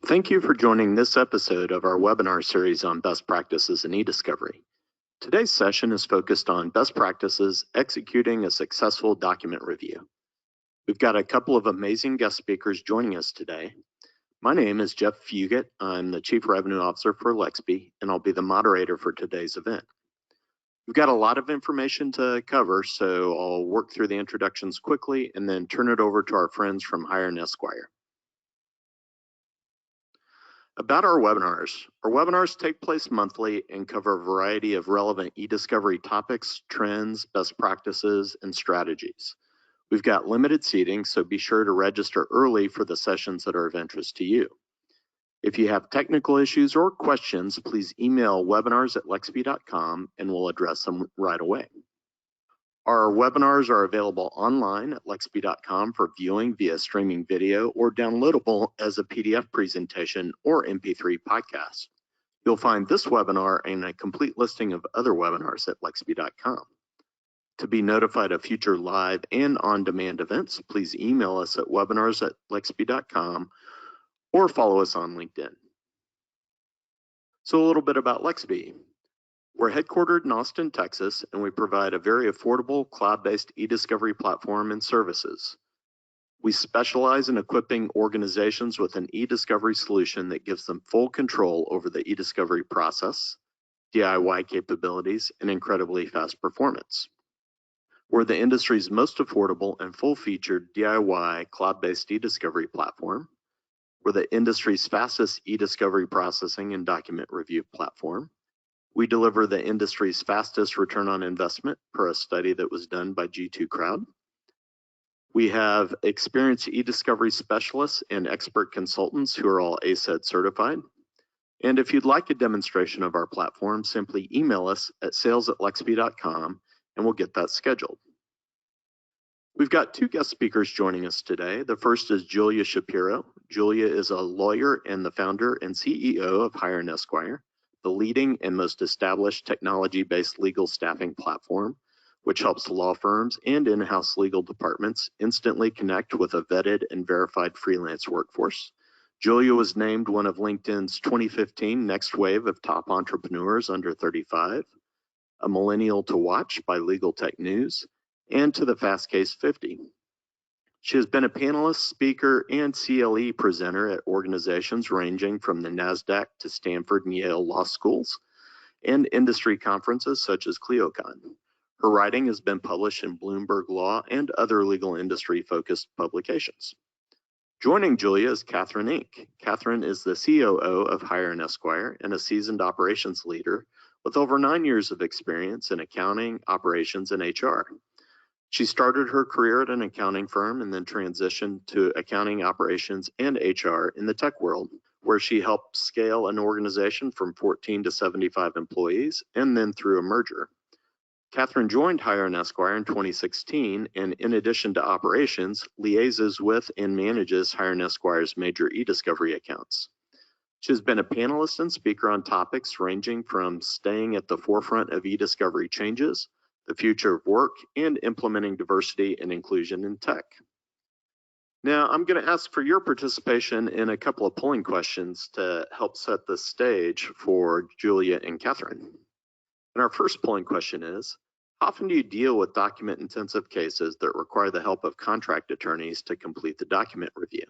Thank you for joining this episode of our webinar series on best practices in eDiscovery. Today's session is focused on best practices executing a successful document review. We've got a couple of amazing guest speakers joining us today. My name is Jeff Fugitt. I'm the Chief Revenue Officer for Lexby, and I'll be the moderator for today's event. We've got a lot of information to cover, so I'll work through the introductions quickly and then turn it over to our friends from Esquire. About our webinars take place monthly and cover a variety of relevant eDiscovery topics, trends, best practices, and strategies. We've got limited seating, so be sure to register early for the sessions that are of interest to you. If you have technical issues or questions, please email webinars@lexby.com and we'll address them right away. Our webinars are available online at lexby.com for viewing via streaming video or downloadable as a PDF presentation or MP3 podcast. You'll find this webinar and a complete listing of other webinars at lexby.com. To be notified of future live and on-demand events, please email us at webinars@lexby.com or follow us on LinkedIn. So a little bit about Lexby. We're headquartered in Austin, Texas, and we provide a very affordable cloud-based eDiscovery platform and services. We specialize in equipping organizations with an eDiscovery solution that gives them full control over the eDiscovery process, DIY capabilities, and incredibly fast performance. We're the industry's most affordable and full-featured DIY cloud-based eDiscovery platform. We're the industry's fastest eDiscovery processing and document review platform. We deliver the industry's fastest return on investment per a study that was done by G2 Crowd. We have experienced eDiscovery specialists and expert consultants who are all ACED certified. And if you'd like a demonstration of our platform, simply email us at sales@lexby.com and we'll get that scheduled. We've got two guest speakers joining us today. The first is Julia Shapiro. Julia is a lawyer and the founder and CEO of Esquire, the leading and most established technology-based legal staffing platform, which helps law firms and in-house legal departments instantly connect with a vetted and verified freelance workforce. Julia was named one of LinkedIn's 2015 Next Wave of Top Entrepreneurs Under 35, a Millennial to Watch by Legal Tech News, and to the Fast Case 50. She has been a panelist, speaker, and CLE presenter at organizations ranging from the NASDAQ to Stanford and Yale law schools, and industry conferences such as ClioCon. Her writing has been published in Bloomberg Law and other legal industry-focused publications. Joining Julia is Catherine Enck. Catherine is the COO of Esquire and a seasoned operations leader with over 9 years of experience in accounting, operations, and HR. She started her career at an accounting firm and then transitioned to accounting, operations, and HR in the tech world, where she helped scale an organization from 14 to 75 employees and then through a merger. Catherine joined Esquire in 2016, and in addition to operations, liaises with and manages Esquire's major eDiscovery accounts. She has been a panelist and speaker on topics ranging from staying at the forefront of eDiscovery changes, the future of work, and implementing diversity and inclusion in tech. Now, I'm going to ask for your participation in a couple of polling questions to help set the stage for Julia and Catherine. And our first polling question is, how often do you deal with document-intensive cases that require the help of contract attorneys to complete the document review?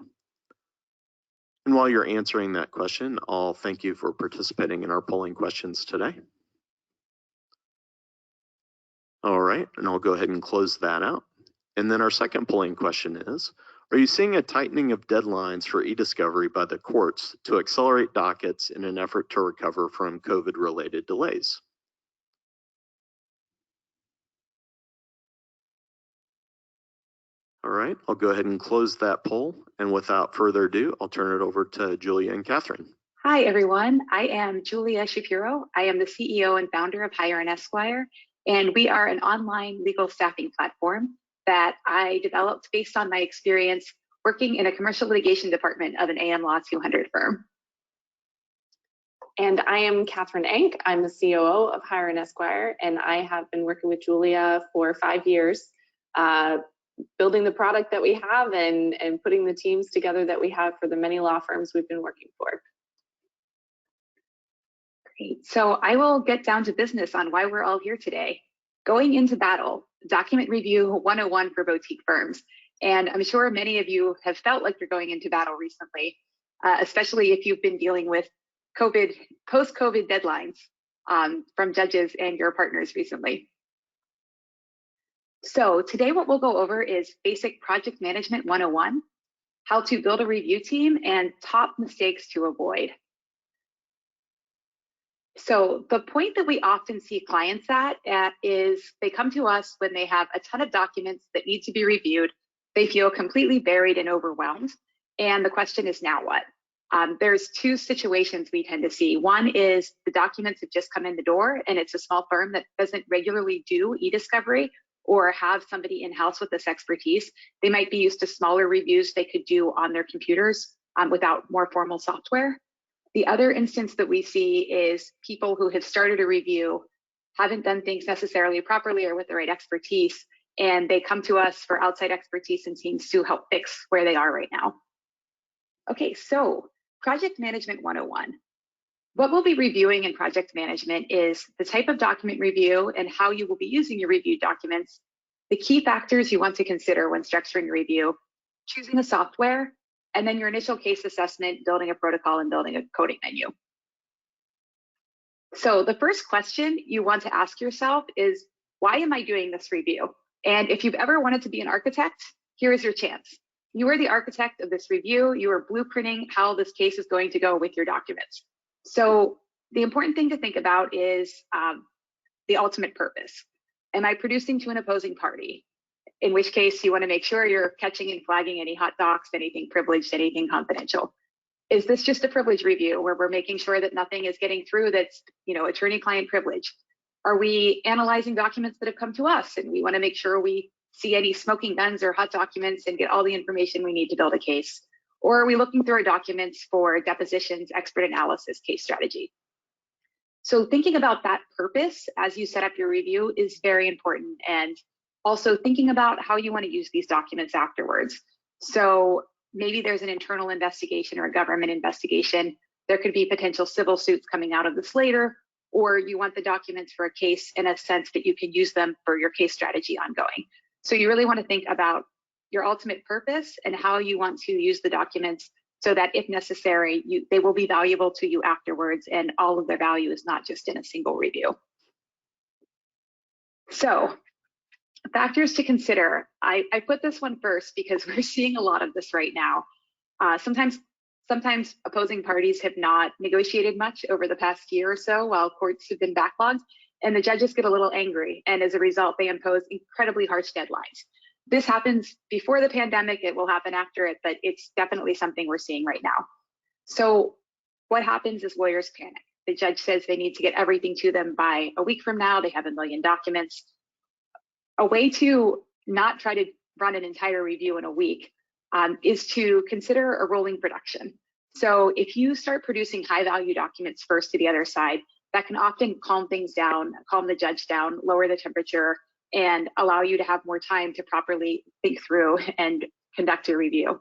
And while you're answering that question, I'll thank you for participating in our polling questions today. All right, and I'll go ahead and close that out. And then our second polling question is, are you seeing a tightening of deadlines for eDiscovery by the courts to accelerate dockets in an effort to recover from COVID-related delays? All right, I'll go ahead and close that poll. And without further ado, I'll turn it over to Julia and Catherine. Hi, everyone. I am Julia Shapiro. I am the CEO and founder of Esquire, and we are an online legal staffing platform that I developed based on my experience working in a commercial litigation department of an AM Law 200 firm. And I am Catherine Enck. I'm the COO of Esquire, and I have been working with Julia for 5 years, building the product that we have and putting the teams together that we have for the many law firms we've been working for. Great. So I will get down to business on why we're all here today. Going into battle, document review 101 for boutique firms. And I'm sure many of you have felt like you're going into battle recently, especially if you've been dealing with post-COVID deadlines from judges and your partners recently. So today what we'll go over is basic project management 101, how to build a review team, and top mistakes to avoid. So the point that we often see clients at is they come to us when they have a ton of documents that need to be reviewed. They feel completely buried and overwhelmed. And the question is, now what? There's two situations we tend to see. One is the documents have just come in the door and it's a small firm that doesn't regularly do eDiscovery or have somebody in-house with this expertise. They might be used to smaller reviews they could do on their computers without more formal software. The other instance that we see is people who have started a review, haven't done things necessarily properly or with the right expertise, and they come to us for outside expertise and teams to help fix where they are right now. Okay, so project management 101. What we'll be reviewing in project management is the type of document review and how you will be using your reviewed documents, the key factors you want to consider when structuring a review, choosing a software, and then your initial case assessment, building a protocol, and building a coding menu. So the first question you want to ask yourself is, why am I doing this review? And if you've ever wanted to be an architect, here is your chance. You are the architect of this review. You are blueprinting how this case is going to go with your documents. So the important thing to think about is the ultimate purpose. Am I producing to an opposing party? In which case you want to make sure you're catching and flagging any hot docs, anything privileged, anything confidential. Is this just a privilege review where we're making sure that nothing is getting through that's, attorney-client privilege? Are we analyzing documents that have come to us and we want to make sure we see any smoking guns or hot documents and get all the information we need to build a case? Or are we looking through our documents for depositions, expert analysis, case strategy? So thinking about that purpose as you set up your review is very important, and also thinking about how you want to use these documents afterwards. So maybe there's an internal investigation or a government investigation. There could be potential civil suits coming out of this later, or you want the documents for a case in a sense that you can use them for your case strategy ongoing. So you really want to think about your ultimate purpose and how you want to use the documents so that if necessary, they will be valuable to you afterwards, and all of their value is not just in a single review. So factors to consider. I put this one first because we're seeing a lot of this right now. Sometimes opposing parties have not negotiated much over the past year or so while courts have been backlogged, and the judges get a little angry, and as a result, they impose incredibly harsh deadlines. This happens before the pandemic, it will happen after it, but it's definitely something we're seeing right now. So what happens is lawyers panic. The judge says they need to get everything to them by a week from now. They have 1 million documents. A way to not try to run an entire review in a week is to consider a rolling production. So if you start producing high value documents first to the other side, that can often calm things down, calm the judge down, lower the temperature, and allow you to have more time to properly think through and conduct a review.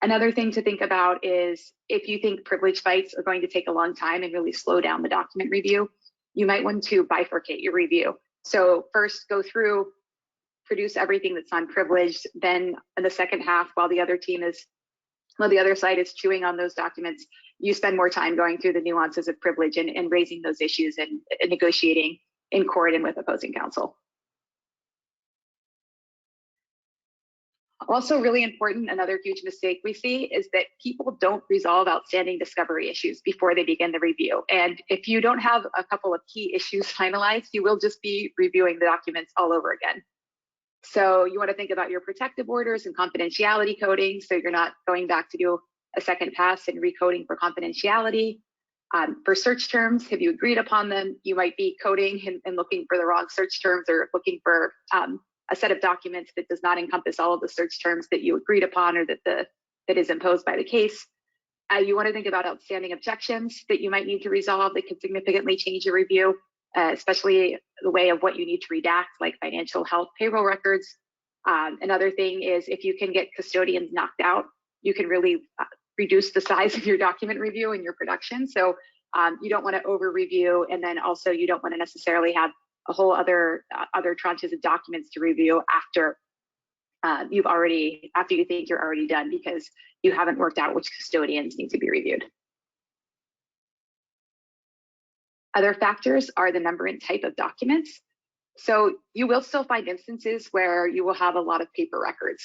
Another thing to think about is if you think privilege fights are going to take a long time and really slow down the document review, you might want to bifurcate your review. So first go through, produce everything that's unprivileged, then in the second half, while the other side is chewing on those documents, you spend more time going through the nuances of privilege and raising those issues and negotiating in court and with opposing counsel. Also really important, another huge mistake we see is that people don't resolve outstanding discovery issues before they begin the review. And if you don't have a couple of key issues finalized, you will just be reviewing the documents all over again. So you want to think about your protective orders and confidentiality coding, so you're not going back to do a second pass and recoding for confidentiality. For search terms, have you agreed upon them? You might be coding and looking for the wrong search terms, or looking for a set of documents that does not encompass all of the search terms that you agreed upon or that is imposed by the case. You want to think about outstanding objections that you might need to resolve that could significantly change your review, especially the way of what you need to redact, like financial, health, payroll records. Another thing is if you can get custodians knocked out, you can really reduce the size of your document review and your production. So you don't want to over review, and then also you don't want to necessarily have a whole other tranches of documents to review after you think you're already done because you haven't worked out which custodians need to be reviewed. Other factors are the number and type of documents. So you will still find instances where you will have a lot of paper records.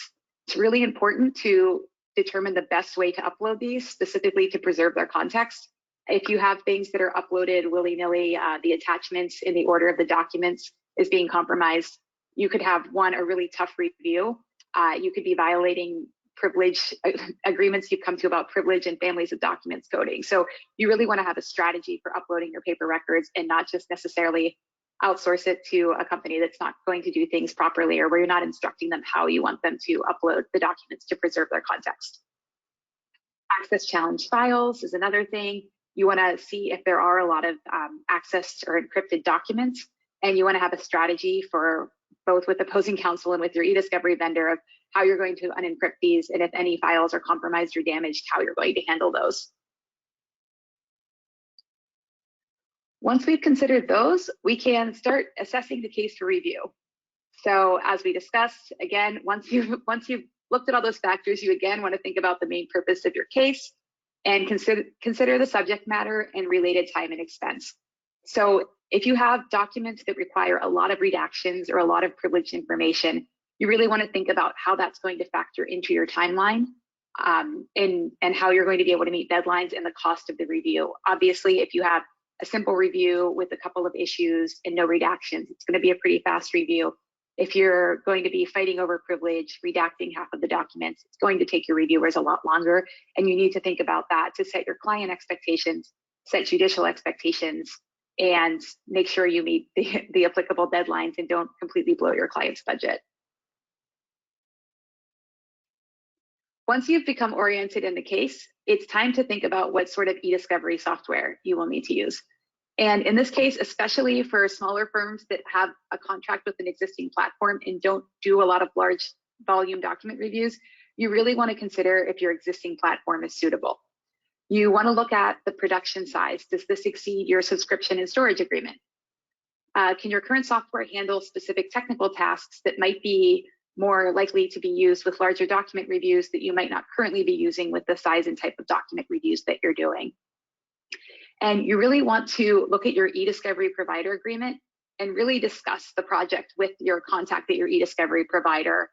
It's really important to determine the best way to upload these, specifically to preserve their context. If you have things that are uploaded willy-nilly, the attachments in the order of the documents is being compromised, you could have a really tough review. You could be violating privilege agreements you've come to about privilege and families of documents coding. So you really want to have a strategy for uploading your paper records and not just necessarily outsource it to a company that's not going to do things properly, or where you're not instructing them how you want them to upload the documents to preserve their context. Access challenge files is another thing. You want to see if there are a lot of accessed or encrypted documents, and you want to have a strategy for both with opposing counsel and with your eDiscovery vendor of how you're going to unencrypt these, and if any files are compromised or damaged, how you're going to handle those. Once we've considered those, we can start assessing the case for review. So as we discussed, again, once you've looked at all those factors, you again want to think about the main purpose of your case and consider the subject matter and related time and expense. So if you have documents that require a lot of redactions or a lot of privileged information, you really want to think about how that's going to factor into your timeline and how you're going to be able to meet deadlines and the cost of the review. Obviously, if you have a simple review with a couple of issues and no redactions, it's going to be a pretty fast review. If you're going to be fighting over privilege, redacting half of the documents, it's going to take your reviewers a lot longer. And you need to think about that to set your client expectations, set judicial expectations, and make sure you meet the applicable deadlines and don't completely blow your client's budget. Once you've become oriented in the case, it's time to think about what sort of eDiscovery software you will need to use. And in this case, especially for smaller firms that have a contract with an existing platform and don't do a lot of large volume document reviews, you really want to consider if your existing platform is suitable. You want to look at the production size. Does this exceed your subscription and storage agreement? Can your current software handle specific technical tasks that might be more likely to be used with larger document reviews that you might not currently be using with the size and type of document reviews that you're doing? And you really want to look at your eDiscovery provider agreement and really discuss the project with your contact at your eDiscovery provider.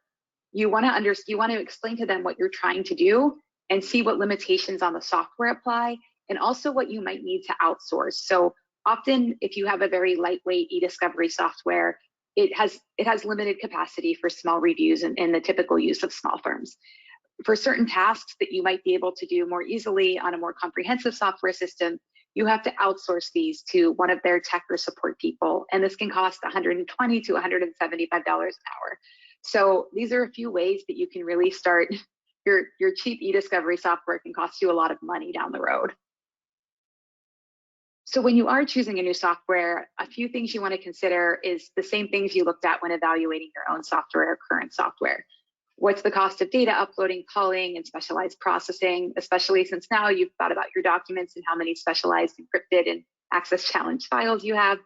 You want to explain to them what you're trying to do and see what limitations on the software apply, and also what you might need to outsource. So often, if you have a very lightweight eDiscovery software, it has limited capacity for small reviews and the typical use of small firms. For certain tasks that you might be able to do more easily on a more comprehensive software system, you have to outsource these to one of their tech or support people, and this can cost $120 to $175 an hour. So these are a few ways that you can really start. Your cheap eDiscovery software can cost you a lot of money down the road. So when you are choosing a new software, a few things you want to consider is the same things you looked at when evaluating your own software or current software. What's the cost of data uploading, calling, and specialized processing, especially since now you've thought about your documents and how many specialized, encrypted, and access challenge files you have.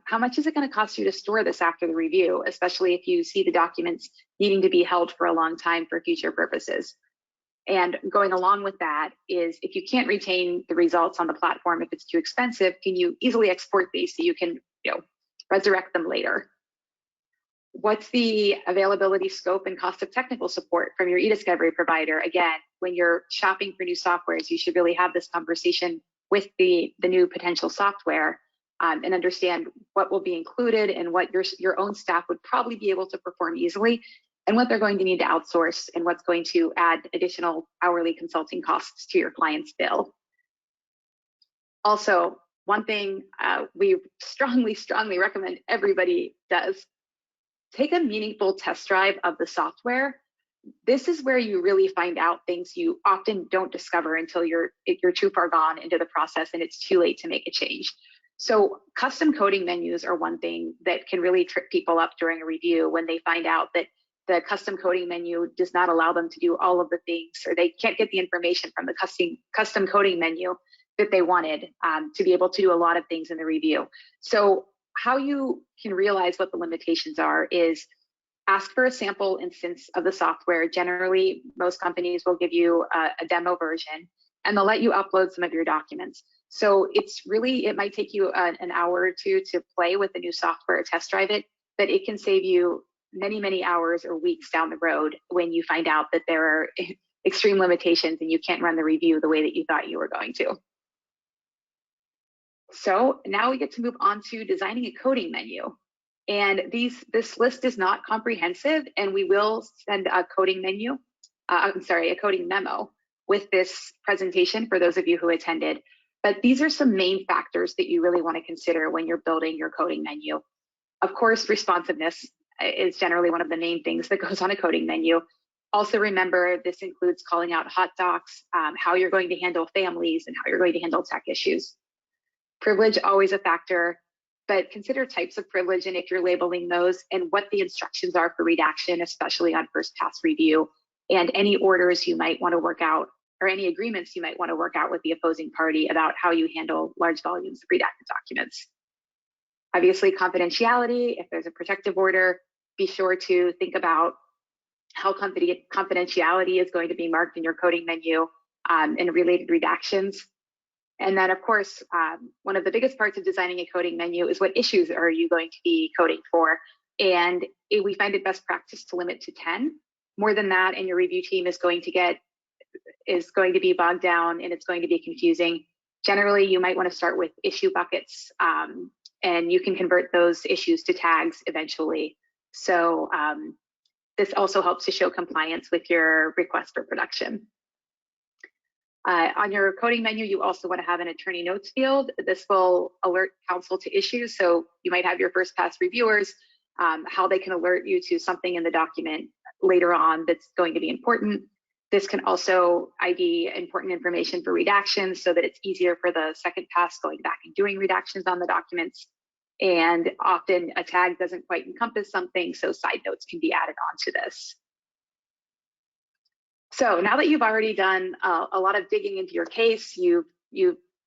How much is it going to cost you to store this after the review, especially if you see the documents needing to be held for a long time for future purposes? And going along with that is, if you can't retain the results on the platform, if it's too expensive, can you easily export these so you can resurrect them later? What's the availability, scope, and cost of technical support from your eDiscovery provider? Again, when you're shopping for new softwares, you should really have this conversation with the new potential software and understand what will be included and what your own staff would probably be able to perform easily, and what they're going to need to outsource, and what's going to add additional hourly consulting costs to your client's bill. Also, one thing we strongly recommend everybody does: take a meaningful test drive of the software. This is where you really find out things you often don't discover until you're too far gone into the process and it's too late to make a change. So custom coding menus are one thing that can really trip people up during a review when they find out that the custom coding menu does not allow them to do all of the things, or they can't get the information from the custom coding menu that they wanted to be able to do a lot of things in the review. So how you can realize what the limitations are is ask for a sample instance of the software. Generally, most companies will give you a demo version, and they'll let you upload some of your documents. So it might take you an hour or two to play with the new software or test drive it, but it can save you many, many hours or weeks down the road when you find out that there are extreme limitations and you can't run the review the way that you thought you were going to. So now we get to move on to designing a coding menu. And this list is not comprehensive, and we will send a coding menu, a coding memo with this presentation for those of you who attended. But these are some main factors that you really want to consider when you're building your coding menu. Of course, responsiveness is generally one of the main things that goes on a coding menu. Also remember, this includes calling out hot docs, how you're going to handle families, and how you're going to handle tech issues. Privilege, always a factor, but consider types of privilege and if you're labeling those, and what the instructions are for redaction, especially on first pass review, and any orders you might want to work out, or any agreements you might want to work out with the opposing party about how you handle large volumes of redacted documents. Obviously, confidentiality, if there's a protective order, be sure to think about how confidentiality is going to be marked in your coding menu and related redactions. And then, of course, one of the biggest parts of designing a coding menu is what issues are you going to be coding for? And we find it best practice to limit to 10. More than that, and your review team is going to be bogged down and it's going to be confusing. Generally, you might want to start with issue buckets, and you can convert those issues to tags eventually. So this also helps to show compliance with your request for production. On your coding menu, you also want to have an attorney notes field. This will alert counsel to issues. So you might have your first pass reviewers, how they can alert you to something in the document later on that's going to be important. This can also ID important information for redactions so that it's easier for the second pass going back and doing redactions on the documents. And often a tag doesn't quite encompass something, so side notes can be added on to this. So now that you've already done a lot of digging into your case, you've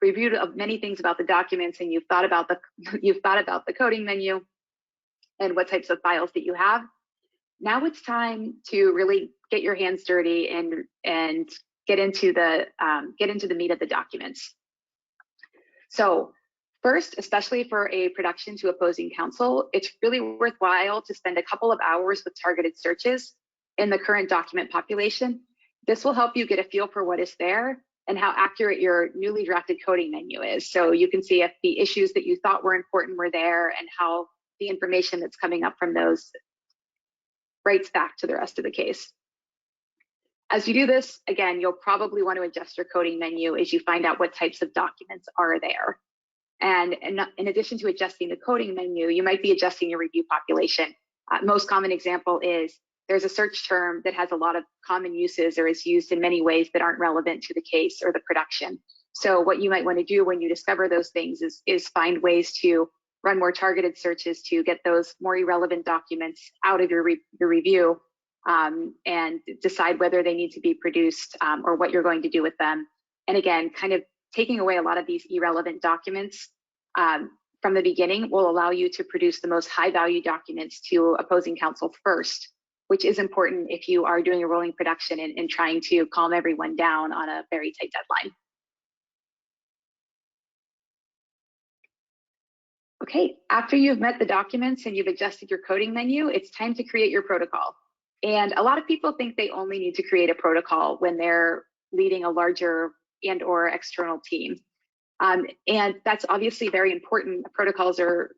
reviewed many things about the documents, and you've thought about the coding menu and what types of files that you have. Now it's time to really get your hands dirty and get into the meat of the documents. So first, especially for a production to opposing counsel, it's really worthwhile to spend a couple of hours with targeted searches in the current document population. This will help you get a feel for what is there and how accurate your newly drafted coding menu is. So you can see if the issues that you thought were important were there and how the information that's coming up from those writes back to the rest of the case. As you do this, again, you'll probably want to adjust your coding menu as you find out what types of documents are there. And in addition to adjusting the coding menu, you might be adjusting your review population. Most common example is there's a search term that has a lot of common uses or is used in many ways that aren't relevant to the case or the production. So what you might want to do when you discover those things is find ways to run more targeted searches to get those more irrelevant documents out of your review and decide whether they need to be produced or what you're going to do with them. And again, kind of taking away a lot of these irrelevant documents from the beginning will allow you to produce the most high value documents to opposing counsel first, which is important if you are doing a rolling production and trying to calm everyone down on a very tight deadline. Okay, after you've met the documents and you've adjusted your coding menu, it's time to create your protocol. And a lot of people think they only need to create a protocol when they're leading a larger and or external team. And that's obviously very important. Protocols are,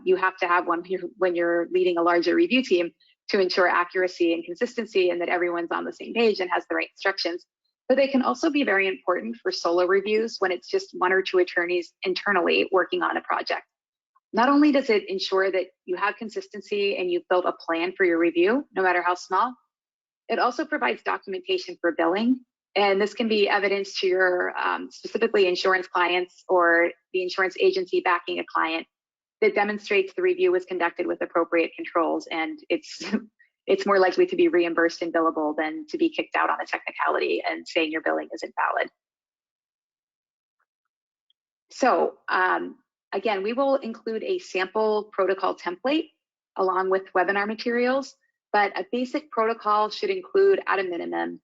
you have to have one when you're leading a larger review team to ensure accuracy and consistency and that everyone's on the same page and has the right instructions. But they can also be very important for solo reviews when it's just one or two attorneys internally working on a project. Not only does it ensure that you have consistency and you've built a plan for your review, no matter how small, it also provides documentation for billing. And this can be evidence to your specifically insurance clients or the insurance agency backing a client that demonstrates the review was conducted with appropriate controls and it's it's more likely to be reimbursed and billable than to be kicked out on a technicality and saying your billing isn't valid. So again, we will include a sample protocol template along with webinar materials, but a basic protocol should include, at a minimum,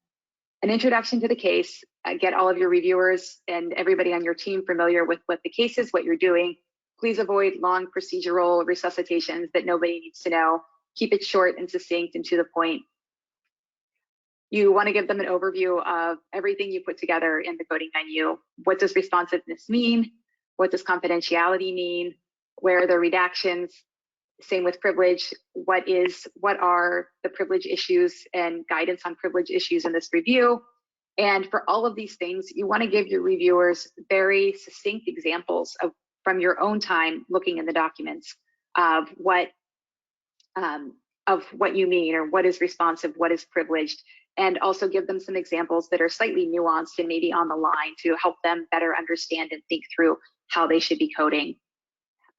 an introduction to the case, get all of your reviewers and everybody on your team familiar with what the case is, what you're doing. Please avoid long procedural resuscitations that nobody needs to know. Keep it short and succinct and to the point. You want to give them an overview of everything you put together in the coding menu. What does responsiveness mean? What does confidentiality mean? Where are the redactions? Same with privilege. What are the privilege issues and guidance on privilege issues in this review? And for all of these things, you want to give your reviewers very succinct examples from your own time looking in the documents of what you mean, or what is responsive, what is privileged, and also give them some examples that are slightly nuanced and maybe on the line to help them better understand and think through how they should be coding.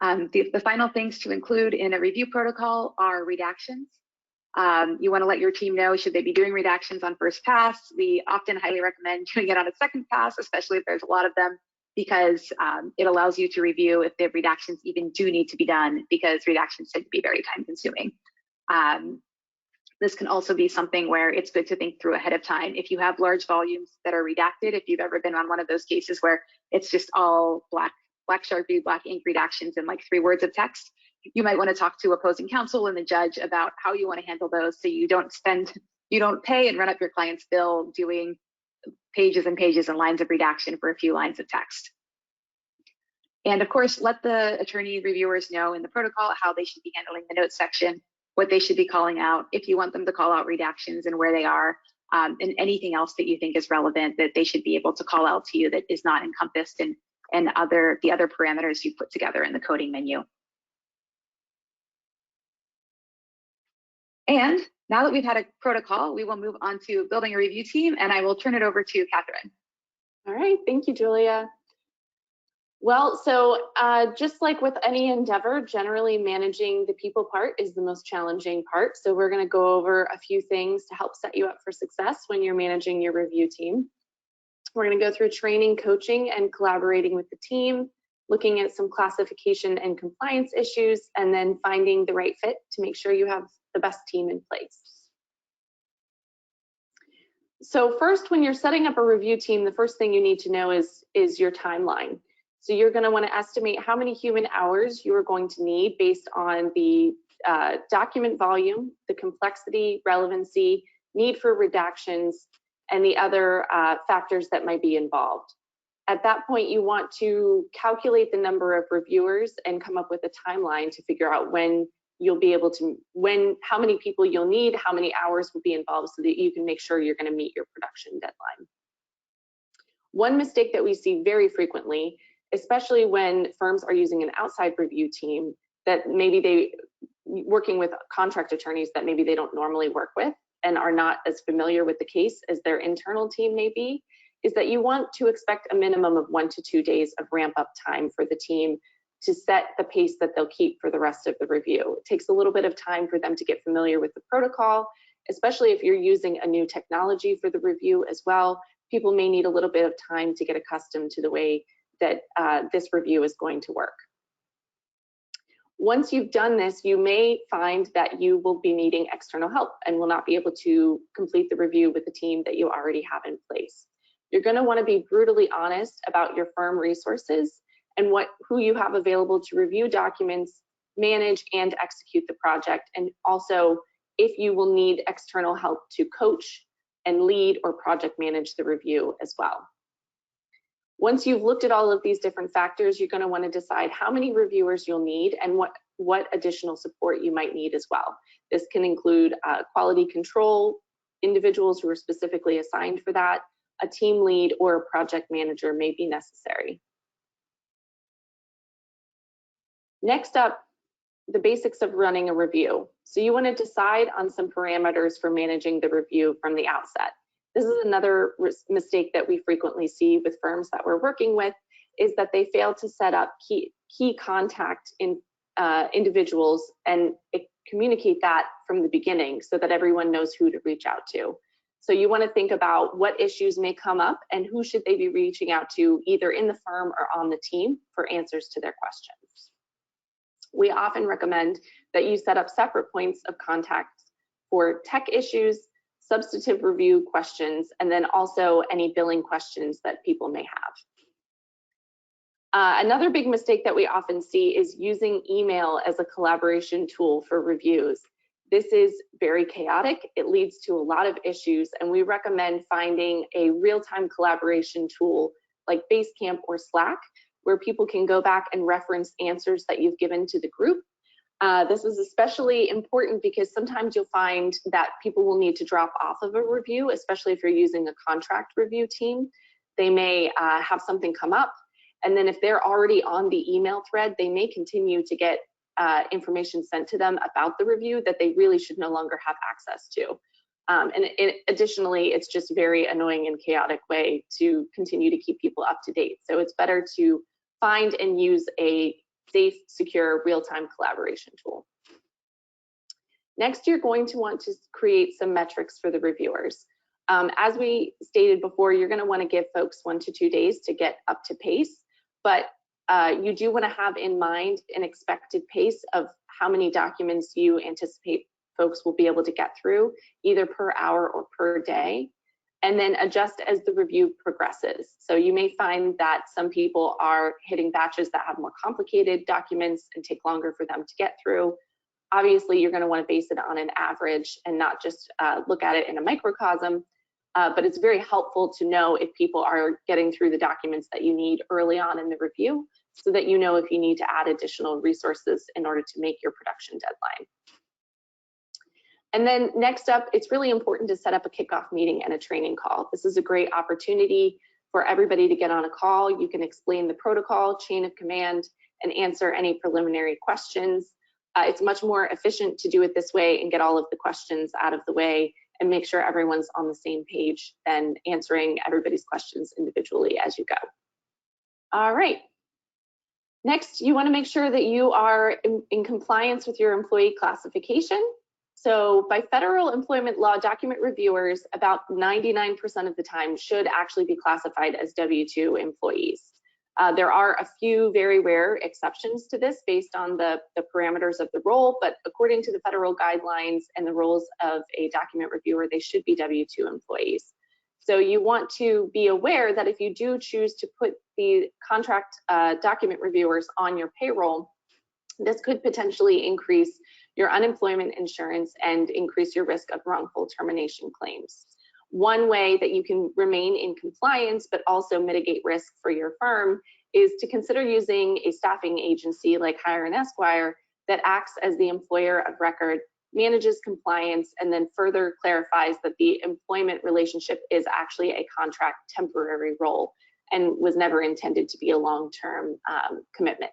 The final things to include in a review protocol are redactions. You want to let your team know, should they be doing redactions on first pass? We often highly recommend doing it on a second pass, especially if there's a lot of them, because it allows you to review if the redactions even do need to be done, because redactions tend to be very time consuming. This can also be something where it's good to think through ahead of time. If you have large volumes that are redacted, if you've ever been on one of those cases where it's just all black Sharpie, black ink redactions in like 3 words of text, you might want to talk to opposing counsel and the judge about how you want to handle those, so you don't pay and run up your client's bill doing pages and pages and lines of redaction for a few lines of text. And of course, let the attorney reviewers know in the protocol how they should be handling the notes section, what they should be calling out, if you want them to call out redactions and where they are, and anything else that you think is relevant that they should be able to call out to you that is not encompassed in the other parameters you put together in the coding menu. And now that we've had a protocol, we will move on to building a review team, and I will turn it over to Catherine. All right, thank you, Julia. Well, so just like with any endeavor, generally managing the people part is the most challenging part. So we're going to go over a few things to help set you up for success when you're managing your review team. We're going to go through training, coaching, and collaborating with the team, looking at some classification and compliance issues, and then finding the right fit to make sure you have the best team in place. So first, when you're setting up a review team, the first thing you need to know is your timeline. So you're going to want to estimate how many human hours you are going to need based on the document volume, the complexity, relevancy, need for redactions, and the other factors that might be involved. At that point, you want to calculate the number of reviewers and come up with a timeline to figure out when you'll be able to, how many people you'll need, how many hours will be involved, so that you can make sure you're going to meet your production deadline. One mistake that we see very frequently, especially when firms are using an outside review team that maybe working with contract attorneys that maybe they don't normally work with and are not as familiar with the case as their internal team may be, is that you want to expect a minimum of 1 to 2 days of ramp up time for the team to set the pace that they'll keep for the rest of the review. It takes a little bit of time for them to get familiar with the protocol, especially if you're using a new technology for the review as well. People may need a little bit of time to get accustomed to the way that this review is going to work. Once you've done this, you may find that you will be needing external help and will not be able to complete the review with the team that you already have in place. You're going to want to be brutally honest about your firm resources and who you have available to review documents, manage and execute the project, and also if you will need external help to coach and lead or project manage the review as well. Once you've looked at all of these different factors, you're going to want to decide how many reviewers you'll need and what additional support you might need as well. This can include quality control, individuals who are specifically assigned for that, a team lead, or a project manager may be necessary. Next up, the basics of running a review. So you want to decide on some parameters for managing the review from the outset. This is another mistake that we frequently see with firms that we're working with, is that they fail to set up key contact individuals and communicate that from the beginning so that everyone knows who to reach out to. So you want to think about what issues may come up and who should they be reaching out to either in the firm or on the team for answers to their questions. We often recommend that you set up separate points of contact for tech issues, substantive review questions, and then also any billing questions that people may have. Another big mistake that we often see is using email as a collaboration tool for reviews. This is very chaotic. It leads to a lot of issues, and we recommend finding a real-time collaboration tool like Basecamp or Slack, where people can go back and reference answers that you've given to the group. This is especially important because sometimes you'll find that people will need to drop off of a review, especially if you're using a contract review team. They may have something come up, and then if they're already on the email thread, they may continue to get information sent to them about the review that they really should no longer have access to. Additionally, it's just a very annoying and chaotic way to continue to keep people up to date. So it's better to find and use a safe, secure, real-time collaboration tool. Next, you're going to want to create some metrics for the reviewers. As we stated before, you're going to want to give folks 1 to 2 days to get up to pace, but you do want to have in mind an expected pace of how many documents you anticipate folks will be able to get through, either per hour or per day, and then adjust as the review progresses. So you may find that some people are hitting batches that have more complicated documents and take longer for them to get through. Obviously, you're going to want to base it on an average and not just look at it in a microcosm. But it's very helpful to know if people are getting through the documents that you need early on in the review so that you know if you need to add additional resources in order to make your production deadline. And then next up, it's really important to set up a kickoff meeting and a training call. This is a great opportunity for everybody to get on a call. You can explain the protocol, chain of command, and answer any preliminary questions. It's much more efficient to do it this way and get all of the questions out of the way and make sure everyone's on the same page than answering everybody's questions individually as you go. All right. Next, you want to make sure that you are in compliance with your employee classification. So by federal employment law, document reviewers about 99% of the time should actually be classified as W-2 employees. There are a few very rare exceptions to this based on the parameters of the role, but according to the federal guidelines and the roles of a document reviewer, they should be W-2 employees. So you want to be aware that if you do choose to put the contract document reviewers on your payroll, this could potentially increase your unemployment insurance and increase your risk of wrongful termination claims. One way that you can remain in compliance but also mitigate risk for your firm is to consider using a staffing agency like Hire and Esquire that acts as the employer of record, manages compliance, and then further clarifies that the employment relationship is actually a contract temporary role and was never intended to be a long-term commitment.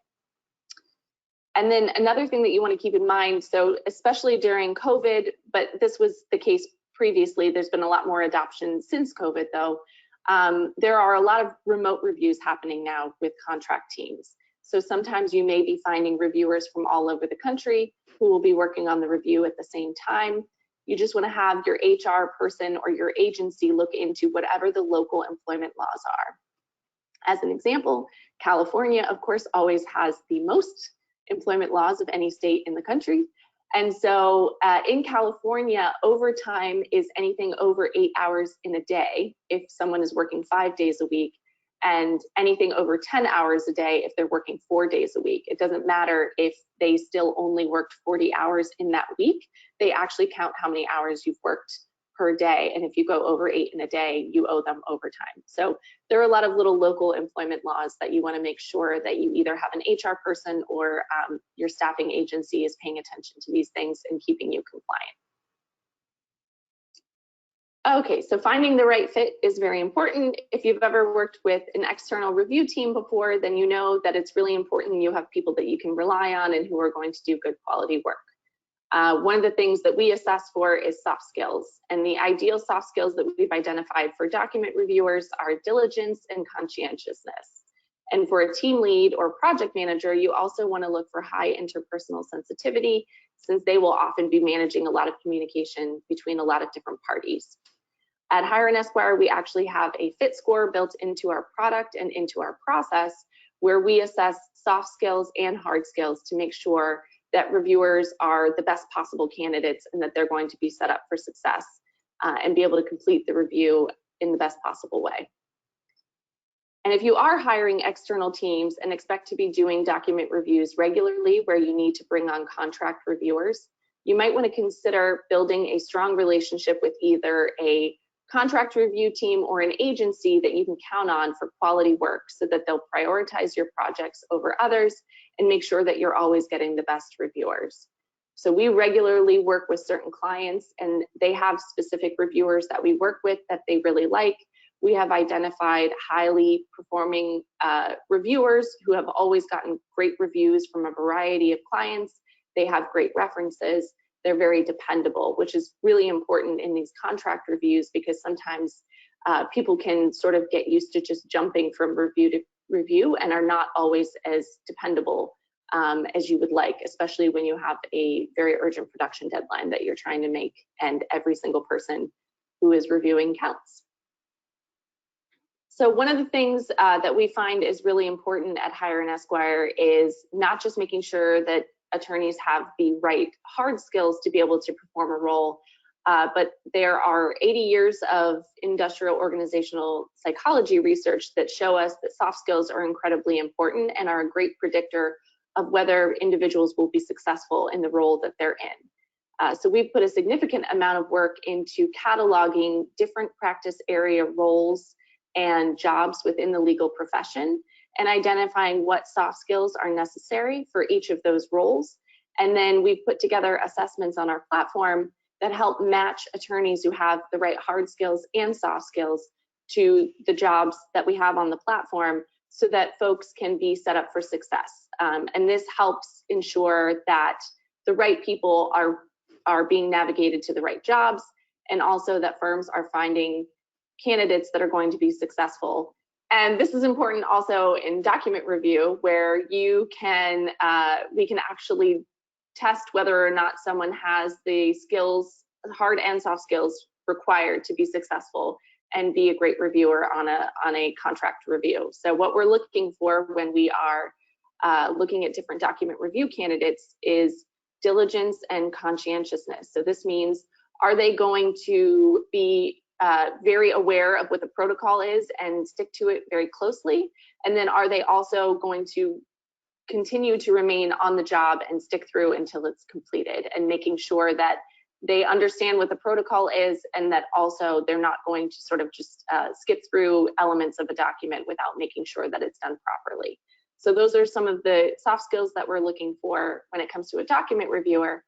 And then another thing that you want to keep in mind, so especially during COVID, but this was the case previously, there's been a lot more adoption since COVID though, there are a lot of remote reviews happening now with contract teams. So sometimes you may be finding reviewers from all over the country who will be working on the review at the same time. You just want to have your HR person or your agency look into whatever the local employment laws are. As an example, California, of course, always has the most employment laws of any state in the country. And so in California, overtime is anything over 8 hours in a day if someone is working 5 days a week, and anything over 10 hours a day if they're working 4 days a week. It doesn't matter if they still only worked 40 hours in that week. They actually count how many hours you've worked per day, and if you go over 8 in a day, you owe them overtime. So there are a lot of little local employment laws that you want to make sure that you either have an HR person or your staffing agency is paying attention to these things and keeping you compliant. Okay, so finding the right fit is very important. If you've ever worked with an external review team before, then you know that it's really important you have people that you can rely on and who are going to do good quality work. One of the things that we assess for is soft skills, and the ideal soft skills that we've identified for document reviewers are diligence and conscientiousness. And for a team lead or project manager, you also want to look for high interpersonal sensitivity, since they will often be managing a lot of communication between a lot of different parties. At Hire and Esquire, we actually have a fit score built into our product and into our process, where we assess soft skills and hard skills to make sure that reviewers are the best possible candidates and that they're going to be set up for success and be able to complete the review in the best possible way. And if you are hiring external teams and expect to be doing document reviews regularly, where you need to bring on contract reviewers, you might want to consider building a strong relationship with either a contract review team or an agency that you can count on for quality work, so that they'll prioritize your projects over others and make sure that you're always getting the best reviewers. So we regularly work with certain clients, and they have specific reviewers that we work with that they really like. We have identified highly performing reviewers who have always gotten great reviews from a variety of clients. They have great references. They're very dependable, which is really important in these contract reviews, because sometimes people can sort of get used to just jumping from review to review and are not always as dependable as you would like, especially when you have a very urgent production deadline that you're trying to make, and every single person who is reviewing counts. So one of the things that we find is really important at Hire and Esquire is not just making sure that attorneys have the right hard skills to be able to perform a role, but there are 80 years of industrial organizational psychology research that show us that soft skills are incredibly important and are a great predictor of whether individuals will be successful in the role that they're in. So we've put a significant amount of work into cataloging different practice area roles and jobs within the legal profession, and identifying what soft skills are necessary for each of those roles. And then we've put together assessments on our platform that help match attorneys who have the right hard skills and soft skills to the jobs that we have on the platform, so that folks can be set up for success. And this helps ensure that the right people are being navigated to the right jobs, and also that firms are finding candidates that are going to be successful. And this is important also in document review, where you can we can actually test whether or not someone has the skills, hard and soft skills, required to be successful and be a great reviewer on a contract review. So what we're looking for when we are looking at different document review candidates is diligence and conscientiousness. So this means, are they going to be very aware of what the protocol is and stick to it very closely? And then are they also going to continue to remain on the job and stick through until it's completed, and making sure that they understand what the protocol is, and that also they're not going to sort of just skip through elements of a document without making sure that it's done properly. So those are some of the soft skills that we're looking for when it comes to a document reviewer.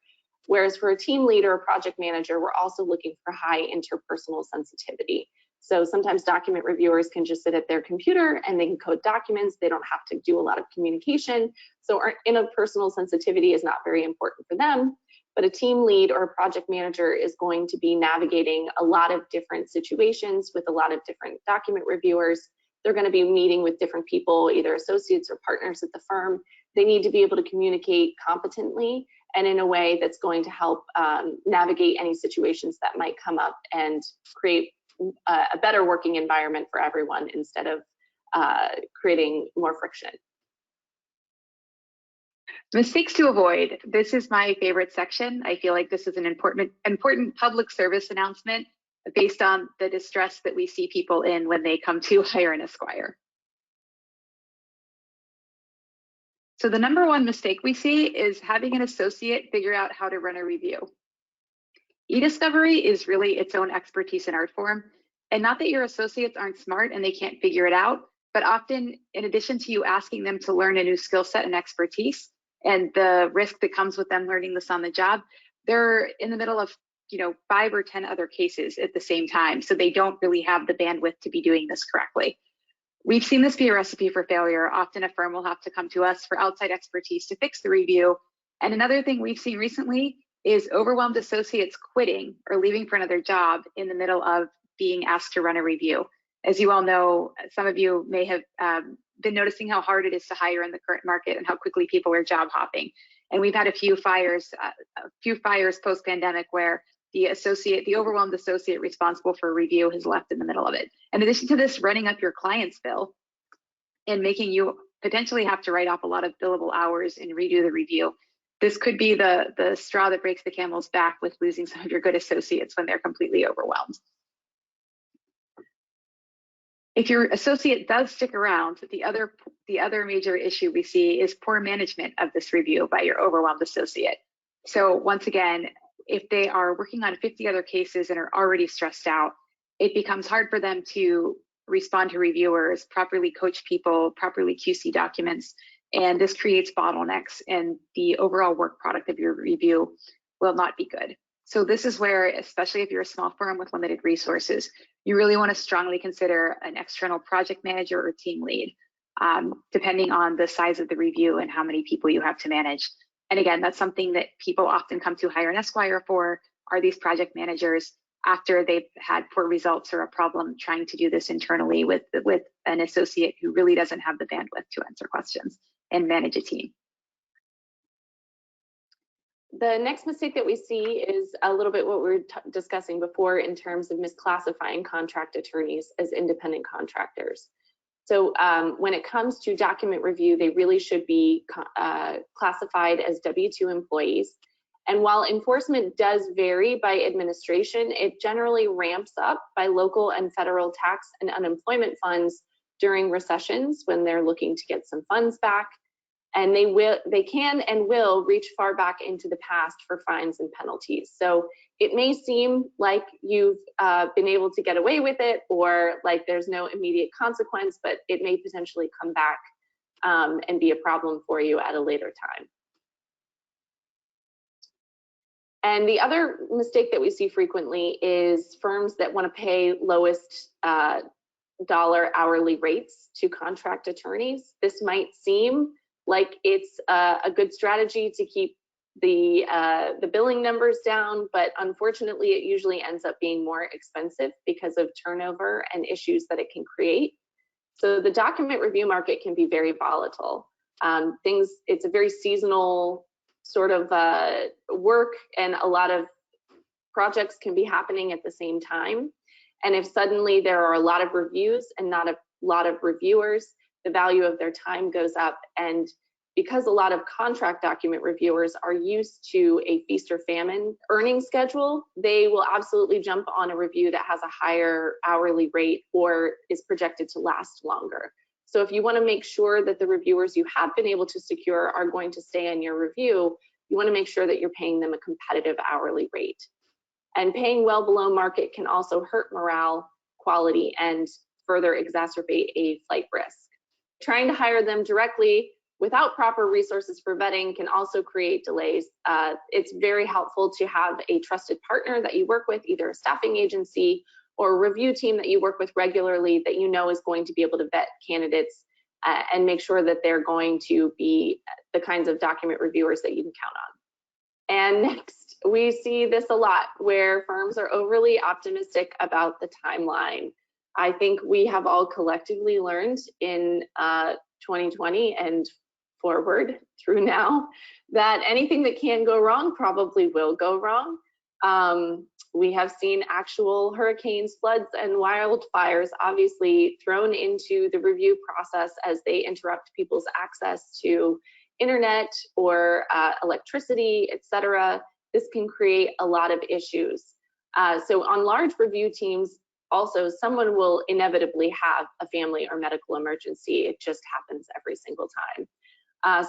Whereas for a team leader or project manager, we're also looking for high interpersonal sensitivity. So sometimes document reviewers can just sit at their computer and they can code documents. They don't have to do a lot of communication. So our interpersonal sensitivity is not very important for them. But a team lead or a project manager is going to be navigating a lot of different situations with a lot of different document reviewers. They're going to be meeting with different people, either associates or partners at the firm. They need to be able to communicate competently and in a way that's going to help navigate any situations that might come up, and create a better working environment for everyone, instead of creating more friction. Mistakes to avoid. This is my favorite section. I feel like this is an important public service announcement based on the distress that we see people in when they come to Hire and Esquire. So the number one mistake we see is having an associate figure out how to run a review. eDiscovery is really its own expertise in art form. And not that your associates aren't smart and they can't figure it out, but often, in addition to you asking them to learn a new skill set and expertise, and the risk that comes with them learning this on the job, they're in the middle of 5 or 10 other cases at the same time. So they don't really have the bandwidth to be doing this correctly. We've seen this be a recipe for failure. Often a firm will have to come to us for outside expertise to fix the review. And another thing we've seen recently is overwhelmed associates quitting or leaving for another job in the middle of being asked to run a review. As you all know, some of you may have been noticing how hard it is to hire in the current market and how quickly people are job hopping. And we've had a few fires post-pandemic where the overwhelmed associate responsible for review has left in the middle of it. In addition to this, running up your client's bill and making you potentially have to write off a lot of billable hours and redo the review. This could be the straw that breaks the camel's back with losing some of your good associates when they're completely overwhelmed. If your associate does stick around, the other major issue we see is poor management of this review by your overwhelmed associate. So once again, if they are working on 50 other cases and are already stressed out, it becomes hard for them to respond to reviewers, properly coach people, properly QC documents, and this creates bottlenecks, and the overall work product of your review will not be good. So this is where, especially if you're a small firm with limited resources, you really want to strongly consider an external project manager or team lead, depending on the size of the review and how many people you have to manage. And again, that's something that people often come to hire an Esquire for, are these project managers after they've had poor results or a problem trying to do this internally with an associate who really doesn't have the bandwidth to answer questions and manage a team. The next mistake that we see is a little bit what we were discussing before in terms of misclassifying contract attorneys as independent contractors. So when it comes to document review, they really should be classified as W-2 employees. And while enforcement does vary by administration, it generally ramps up by local and federal tax and unemployment funds during recessions when they're looking to get some funds back. And they can and will reach far back into the past for fines and penalties. So it may seem like you've been able to get away with it, or like there's no immediate consequence, but it may potentially come back and be a problem for you at a later time. And the other mistake that we see frequently is firms that want to pay lowest dollar hourly rates to contract attorneys. This might seem like it's a good strategy to keep the billing numbers down, but unfortunately it usually ends up being more expensive because of turnover and issues that it can create. So the document review market can be very volatile. It's a very seasonal sort of work, and a lot of projects can be happening at the same time. And if suddenly there are a lot of reviews and not a lot of reviewers, the value of their time goes up. And because a lot of contract document reviewers are used to a feast or famine earning schedule, they will absolutely jump on a review that has a higher hourly rate or is projected to last longer. So if you want to make sure that the reviewers you have been able to secure are going to stay in your review, you want to make sure that you're paying them a competitive hourly rate. And paying well below market can also hurt morale, quality, and further exacerbate a flight risk. Trying to hire them directly without proper resources for vetting can also create delays. It's very helpful to have a trusted partner that you work with, either a staffing agency or a review team that you work with regularly that you know is going to be able to vet candidates and make sure that they're going to be the kinds of document reviewers that you can count on. And next, we see this a lot where firms are overly optimistic about the timeline. I think we have all collectively learned in 2020 and forward through now that anything that can go wrong probably will go wrong. We have seen actual hurricanes, floods, and wildfires obviously thrown into the review process as they interrupt people's access to internet or electricity, etc. This can create a lot of issues. So on large review teams, also someone will inevitably have a family or medical emergency. It just happens every single time.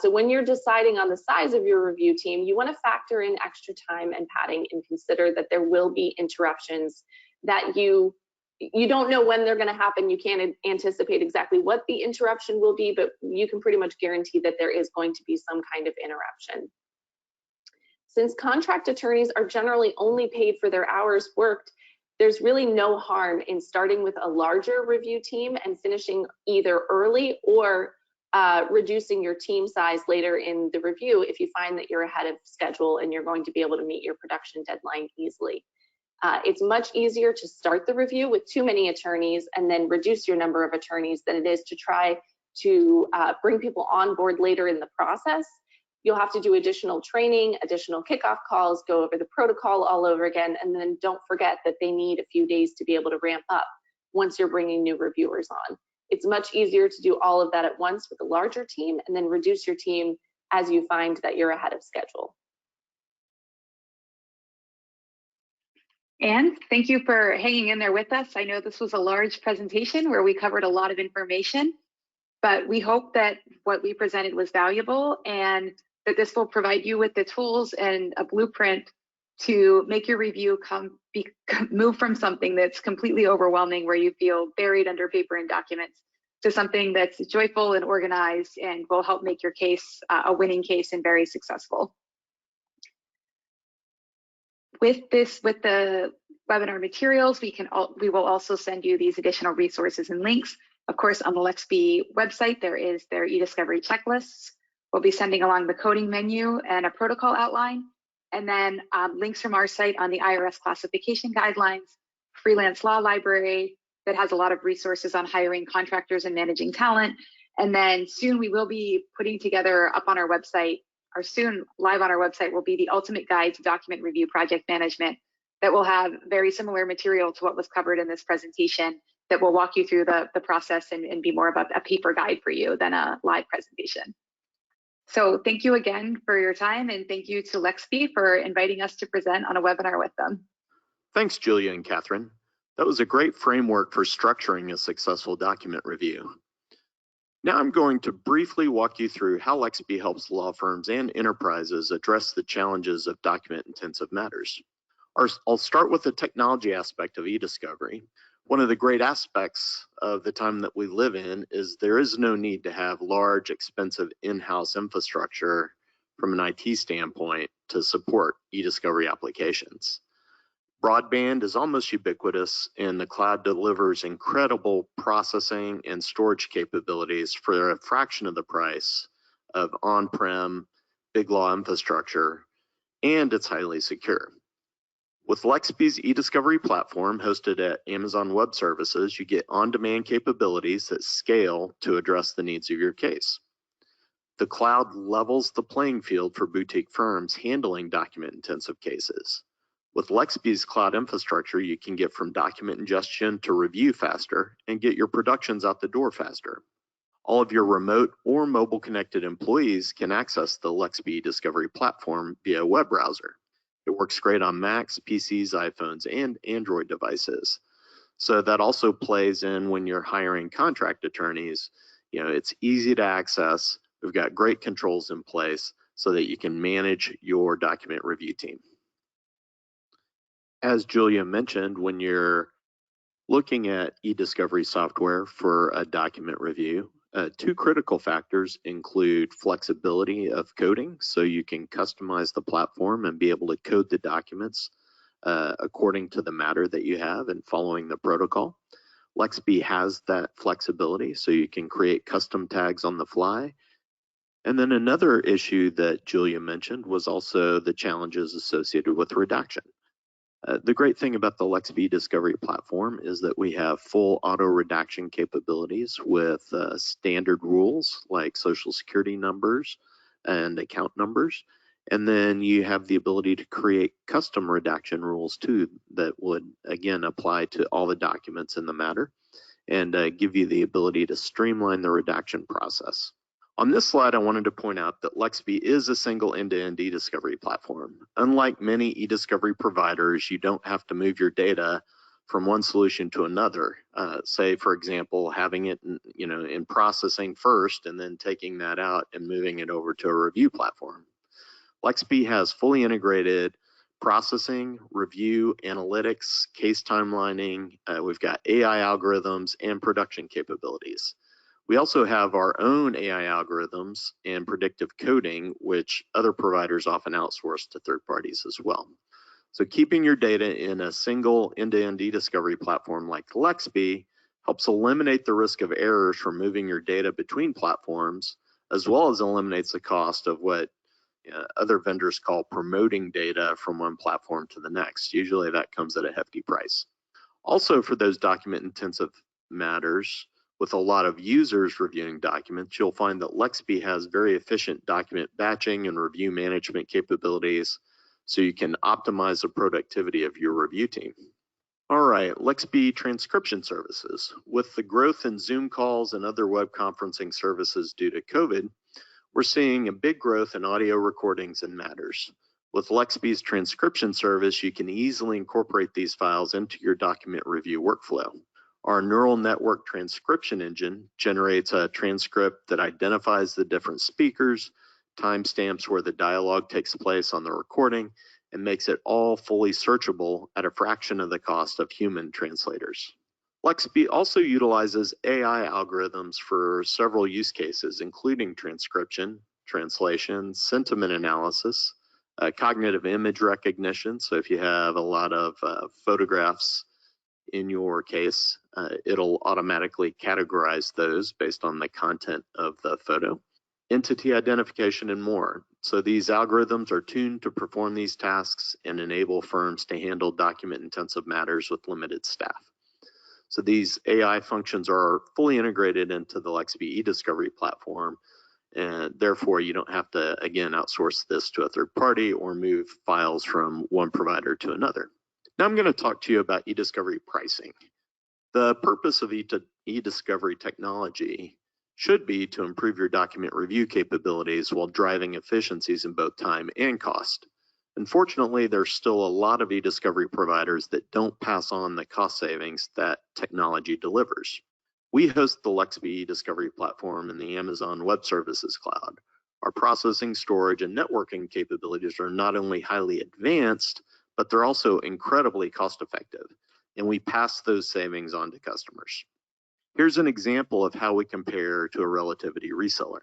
So when you're deciding on the size of your review team, you want to factor in extra time and padding and consider that there will be interruptions that you don't know when they're going to happen. You can't anticipate exactly what the interruption will be, but you can pretty much guarantee that there is going to be some kind of interruption. Since contract attorneys are generally only paid for their hours worked, there's really no harm in starting with a larger review team and finishing either early or reducing your team size later in the review if you find that you're ahead of schedule and you're going to be able to meet your production deadline easily. It's much easier to start the review with too many attorneys and then reduce your number of attorneys than it is to try to bring people on board later in the process, you'll have to do additional training, additional kickoff calls, go over the protocol all over again, and then don't forget that they need a few days to be able to ramp up once you're bringing new reviewers on. It's much easier to do all of that at once with a larger team and then reduce your team as you find that you're ahead of schedule. And thank you for hanging in there with us. I know this was a large presentation where we covered a lot of information, but we hope that what we presented was valuable and that this will provide you with the tools and a blueprint to make your review move from something that's completely overwhelming, where you feel buried under paper and documents, to something that's joyful and organized and will help make your case a winning case and very successful. With the webinar materials, we will also send you these additional resources and links. Of course, on the Lexby website, there is their eDiscovery checklists. We'll be sending along the coding menu and a protocol outline, and then links from our site on the IRS classification guidelines, freelance law library that has a lot of resources on hiring contractors and managing talent. And then soon we will be putting together up on our website, or soon live on our website, will be the ultimate guide to document review project management that will have very similar material to what was covered in this presentation, that will walk you through the process and be more of a paper guide for you than a live presentation. So thank you again for your time, and thank you to Lexby for inviting us to present on a webinar with them. Thanks, Julia and Catherine. That was a great framework for structuring a successful document review. Now I'm going to briefly walk you through how Lexby helps law firms and enterprises address the challenges of document-intensive matters. I'll start with the technology aspect of eDiscovery. One of the great aspects of the time that we live in is there is no need to have large, expensive in-house infrastructure from an IT standpoint to support eDiscovery applications. Broadband is almost ubiquitous, and the cloud delivers incredible processing and storage capabilities for a fraction of the price of on-prem big law infrastructure, and it's highly secure. With Lexby's eDiscovery platform hosted at Amazon Web Services, you get on-demand capabilities that scale to address the needs of your case. The cloud levels the playing field for boutique firms handling document-intensive cases. With Lexby's cloud infrastructure, you can get from document ingestion to review faster and get your productions out the door faster. All of your remote or mobile connected employees can access the Lexby eDiscovery platform via a web browser. It works great on Macs, PCs, iPhones, and Android devices. So that also plays in when you're hiring contract attorneys. You know, it's easy to access. We've got great controls in place so that you can manage your document review team. As Julia mentioned, when you're looking at eDiscovery software for a document review, two critical factors include flexibility of coding, so you can customize the platform and be able to code the documents according to the matter that you have and following the protocol. Lexby has that flexibility, so you can create custom tags on the fly. And then another issue that Julia mentioned was also the challenges associated with redaction. The great thing about the Lexby eDiscovery platform is that we have full auto redaction capabilities with standard rules like social security numbers and account numbers. And then you have the ability to create custom redaction rules too that would, again, apply to all the documents in the matter and give you the ability to streamline the redaction process. On this slide, I wanted to point out that Lexby is a single end-to-end eDiscovery platform. Unlike many eDiscovery providers, you don't have to move your data from one solution to another. Say, for example, having it in processing first and then taking that out and moving it over to a review platform. Lexby has fully integrated processing, review, analytics, case timelining. We've got AI algorithms and production capabilities. We also have our own AI algorithms and predictive coding, which other providers often outsource to third parties as well. So keeping your data in a single end-to-end eDiscovery platform like Lexby helps eliminate the risk of errors from moving your data between platforms, as well as eliminates the cost of what other vendors call promoting data from one platform to the next. Usually that comes at a hefty price. Also, for those document-intensive matters, With a lot of users reviewing documents, you'll find that Lexby has very efficient document batching and review management capabilities, so you can optimize the productivity of your review team. All right, Lexby transcription services. With the growth in Zoom calls and other web conferencing services due to COVID, we're seeing a big growth in audio recordings and matters. With Lexby's transcription service, you can easily incorporate these files into your document review workflow. Our neural network transcription engine generates a transcript that identifies the different speakers, timestamps where the dialogue takes place on the recording, and makes it all fully searchable at a fraction of the cost of human translators. Lexby also utilizes AI algorithms for several use cases, including transcription, translation, sentiment analysis, cognitive image recognition. So if you have a lot of photographs in your case, it'll automatically categorize those based on the content of the photo, entity identification, and more. So these algorithms are tuned to perform these tasks and enable firms to handle document-intensive matters with limited staff. So these AI functions are fully integrated into the Lexby eDiscovery platform, and therefore you don't have to, again, outsource this to a third party or move files from one provider to another. Now I'm going to talk to you about eDiscovery pricing. The purpose of eDiscovery technology should be to improve your document review capabilities while driving efficiencies in both time and cost. Unfortunately, there's still a lot of eDiscovery providers that don't pass on the cost savings that technology delivers. We host the Lexby eDiscovery platform in the Amazon Web Services cloud. Our processing, storage, and networking capabilities are not only highly advanced, but they're also incredibly cost-effective, and we pass those savings on to customers. Here's an example of how we compare to a relativity reseller.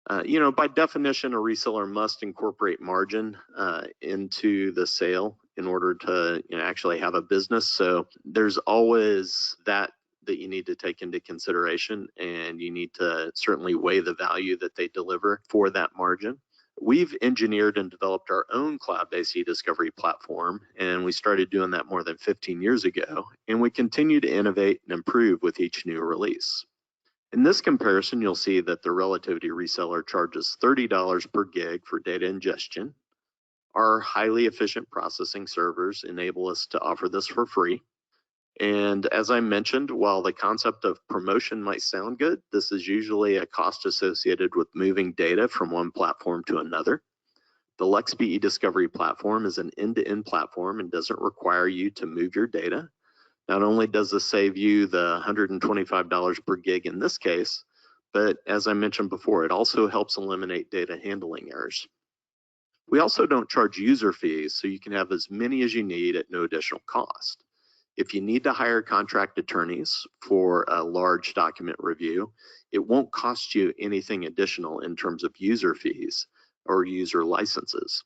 By definition, a reseller must incorporate margin into the sale in order to actually have a business. So there's always that you need to take into consideration, and you need to certainly weigh the value that they deliver for that margin. We've engineered and developed our own cloud-based eDiscovery platform, and we started doing that more than 15 years ago, and we continue to innovate and improve with each new release. In this comparison, you'll see that the relativity reseller charges $30 per gig for data ingestion. Our highly efficient processing servers enable us to offer this for free. And as I mentioned, while the concept of promotion might sound good, this is usually a cost associated with moving data from one platform to another. The Lexby eDiscovery platform is an end-to-end platform and doesn't require you to move your data. Not only does this save you the $125 per gig in this case, but as I mentioned before, it also helps eliminate data handling errors. We also don't charge user fees, so you can have as many as you need at no additional cost. If you need to hire contract attorneys for a large document review, it won't cost you anything additional in terms of user fees or user licenses.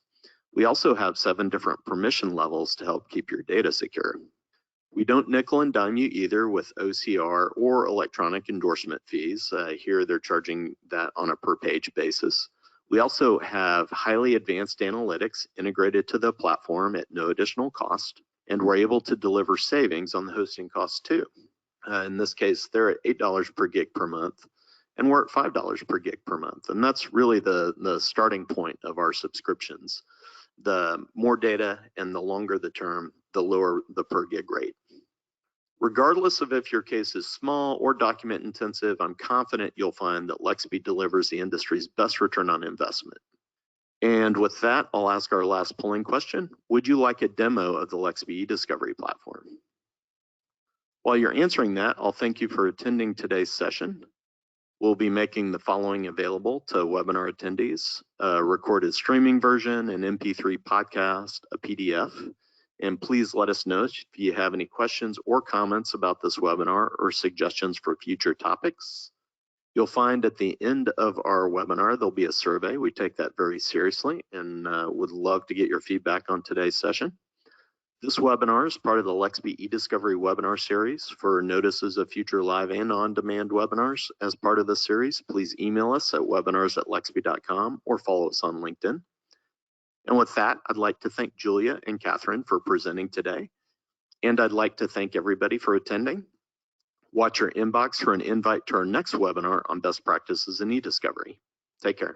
We also have 7 different permission levels to help keep your data secure. We don't nickel and dime you either with OCR or electronic endorsement fees. Here they're charging that on a per page basis. We also have highly advanced analytics integrated to the platform at no additional cost, and we're able to deliver savings on the hosting costs too. In this case, they're at $8 per gig per month, and we're at $5 per gig per month. And that's really the starting point of our subscriptions. The more data and the longer the term, the lower the per gig rate. Regardless of if your case is small or document intensive, I'm confident you'll find that Lexby delivers the industry's best return on investment. And with that, I'll ask our last polling question. Would you like a demo of the Lexby eDiscovery platform? While you're answering that, I'll thank you for attending today's session. We'll be making the following available to webinar attendees: a recorded streaming version, an MP3 podcast, a PDF. And please let us know if you have any questions or comments about this webinar or suggestions for future topics. You'll find at the end of our webinar, there'll be a survey. We take that very seriously and would love to get your feedback on today's session. This webinar is part of the Lexby eDiscovery webinar series. For notices of future live and on-demand webinars as part of this series, please email us at webinars@lexby.com or follow us on LinkedIn. And with that, I'd like to thank Julia and Catherine for presenting today. And I'd like to thank everybody for attending. Watch your inbox for an invite to our next webinar on best practices in eDiscovery. Take care.